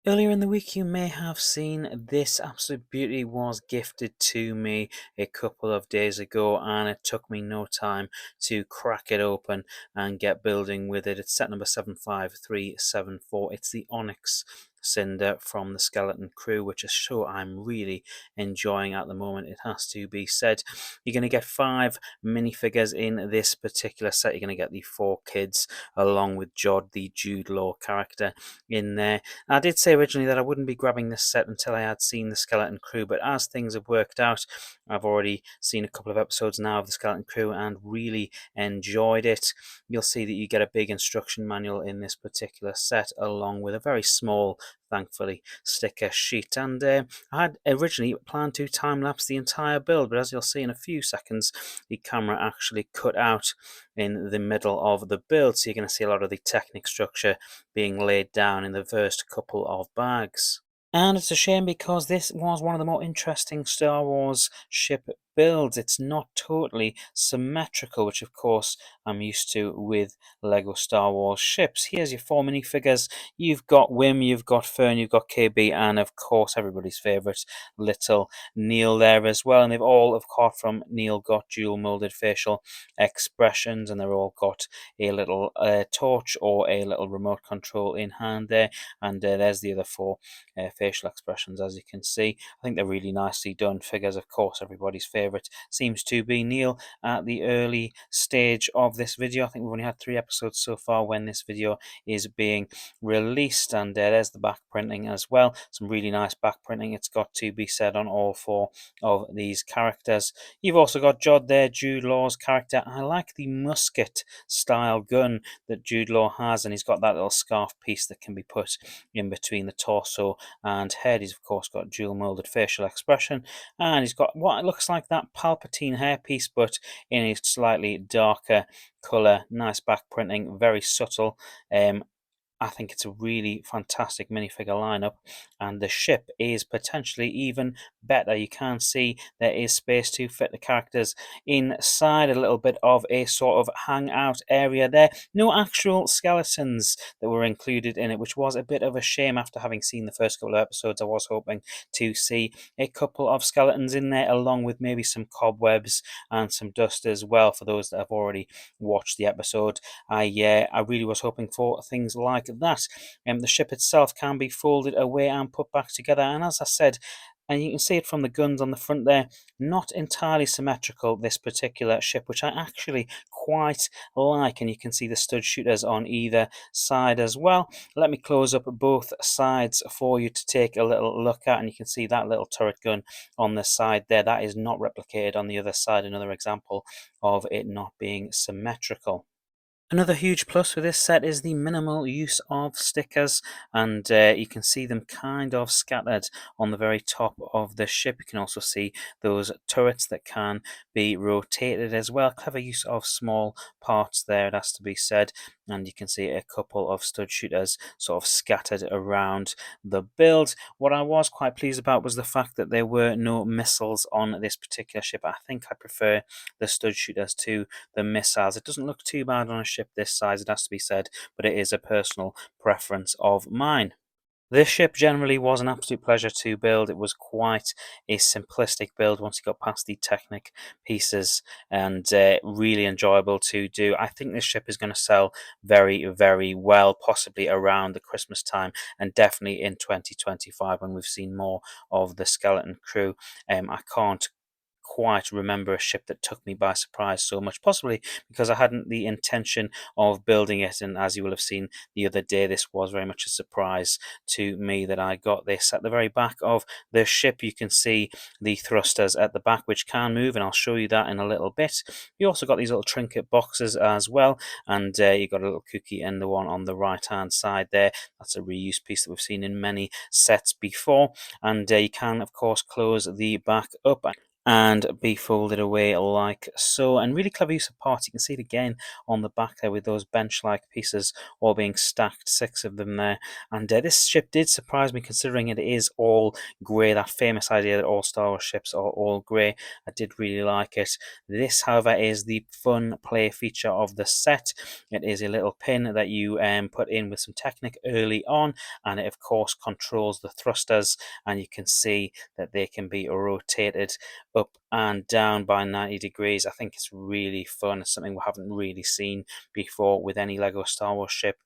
Earlier in the week, you may have seen this absolute beauty was gifted to me a couple of days ago, and it took me no time to crack it open and get building with it. It's set number 75374. It's the ONYX Cinder from the Skeleton Crew, which is show I'm really enjoying at the moment, it has to be said. You're going to get 5 minifigures in this particular set. You're going to get the 4 kids along with Jod, the Jude Law character, in there. I did say originally that I wouldn't be grabbing this set until I had seen the Skeleton Crew, but as things have worked out, I've already seen a couple of episodes now of the Skeleton Crew and really enjoyed it. You'll see that you get a big instruction manual in this particular set, along with a very small, thankfully, sticker sheet. And I had originally planned to time-lapse the entire build, but as you'll see in a few seconds, the camera actually cut out in the middle of the build, so you're going to see a lot of the technic structure being laid down in the first couple of bags. And it's a shame because this was one of the more interesting Star Wars ship builds. It's not totally symmetrical, which of course I'm used to with LEGO Star Wars ships. Here's your 4 minifigures. You've got Wim, you've got Fern, you've got KB, and of course everybody's favourite, little Neil there as well. And they've all, apart from Neil, got dual moulded facial expressions, and they're all got a little torch or a little remote control in hand there. And there's the other 4 facial expressions, as you can see. I think they're really nicely done figures. Of course, everybody's favourite seems to be Neil at the early stage of this video. I think we've only had 3 episodes so far when this video is being released, and there's the back printing as well. Some really nice back printing, it's got to be said, on all 4 of these characters. You've also got Jod there, Jude Law's character. I like the musket style gun that Jude Law has, and he's got that little scarf piece that can be put in between the torso and head. He's of course got dual molded facial expression, and he's got what looks like that Palpatine hairpiece, but in a slightly darker colour. Nice back printing, very subtle. I think it's a really fantastic minifigure lineup, and the ship is potentially even better. You can see there is space to fit the characters inside, a little bit of a sort of hangout area there. No actual skeletons that were included in it, which was a bit of a shame. After having seen the first couple of episodes, I was hoping to see a couple of skeletons in there, along with maybe some cobwebs and some dust as well, for those that have already watched the episode. I really was hoping for things like that. The ship itself can be folded away and put back together, and as I said, and you can see it from the guns on the front there, not entirely symmetrical, this particular ship, which I actually quite like, and you can see the stud shooters on either side as well. Let me close up both sides for you to take a little look at, and you can see that little turret gun on the side there. That is not replicated on the other side, another example of it not being symmetrical. Another huge plus with this set is the minimal use of stickers, and you can see them kind of scattered on the very top of the ship. You can also see those turrets that can be rotated as well. Clever use of small parts there, it has to be said, and you can see a couple of stud shooters sort of scattered around the build. What I was quite pleased about was the fact that there were no missiles on this particular ship. I think I prefer the stud shooters to the missiles. It doesn't look too bad on a ship this size, it has to be said, but it is a personal preference of mine. This ship generally was an absolute pleasure to build. It was quite a simplistic build once you got past the technic pieces, and really enjoyable to do. I think this ship is going to sell very, very well, possibly around the Christmas time, and definitely in 2025 when we've seen more of the Skeleton Crew. I can't quite remember a ship that took me by surprise so much, possibly because I hadn't the intention of building it, and as you will have seen the other day, this was very much a surprise to me that I got this. At the very back of the ship you can see the thrusters at the back, which can move, and I'll show you that in a little bit. You also got these little trinket boxes as well, and you got a little cookie in the one on the right hand side there. That's a reuse piece that we've seen in many sets before, and you can of course close the back up. and be folded away like so. And really clever use of parts. You can see it again on the back there with those bench-like pieces all being stacked, 6 of them there. And this ship did surprise me, considering it is all grey, that famous idea that all Star Wars ships are all grey. I did really like it. This, however, is the fun play feature of the set. It is a little pin that you put in with some Technic early on, and it of course controls the thrusters, and you can see that they can be rotated up and down by 90 degrees. I think it's really fun. It's something we haven't really seen before with any Lego Star Wars ship.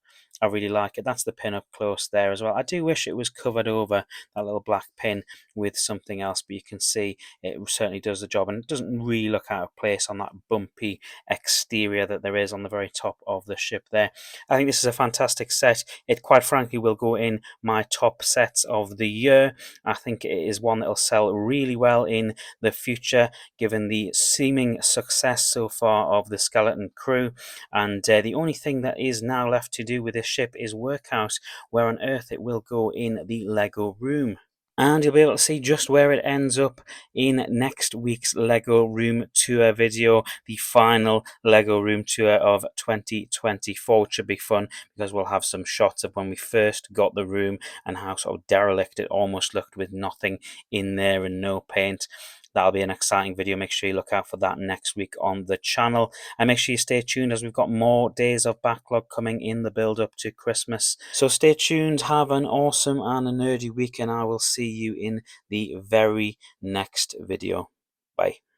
I really like it. That's the pin up close there as well. I do wish it was covered over, that little black pin, with something else, but you can see it certainly does the job, and it doesn't really look out of place on that bumpy exterior that there is on the very top of the ship there. I think this is a fantastic set. It quite frankly will go in my top sets of the year. I think it is one that will sell really well in the future, given the seeming success so far of the Skeleton Crew. And the only thing that is now left to do with this ship is work out where on earth it will go in the Lego room. And you'll be able to see just where it ends up in next week's Lego Room Tour video, the final Lego Room Tour of 2024, which should be fun because we'll have some shots of when we first got the room and how sort of derelict it almost looked with nothing in there and no paint. That'll be an exciting video. Make sure you look out for that next week on the channel. And make sure you stay tuned, as we've got more days of backlog coming in the build up to Christmas. So stay tuned, have an awesome and a nerdy week, and I will see you in the very next video. Bye.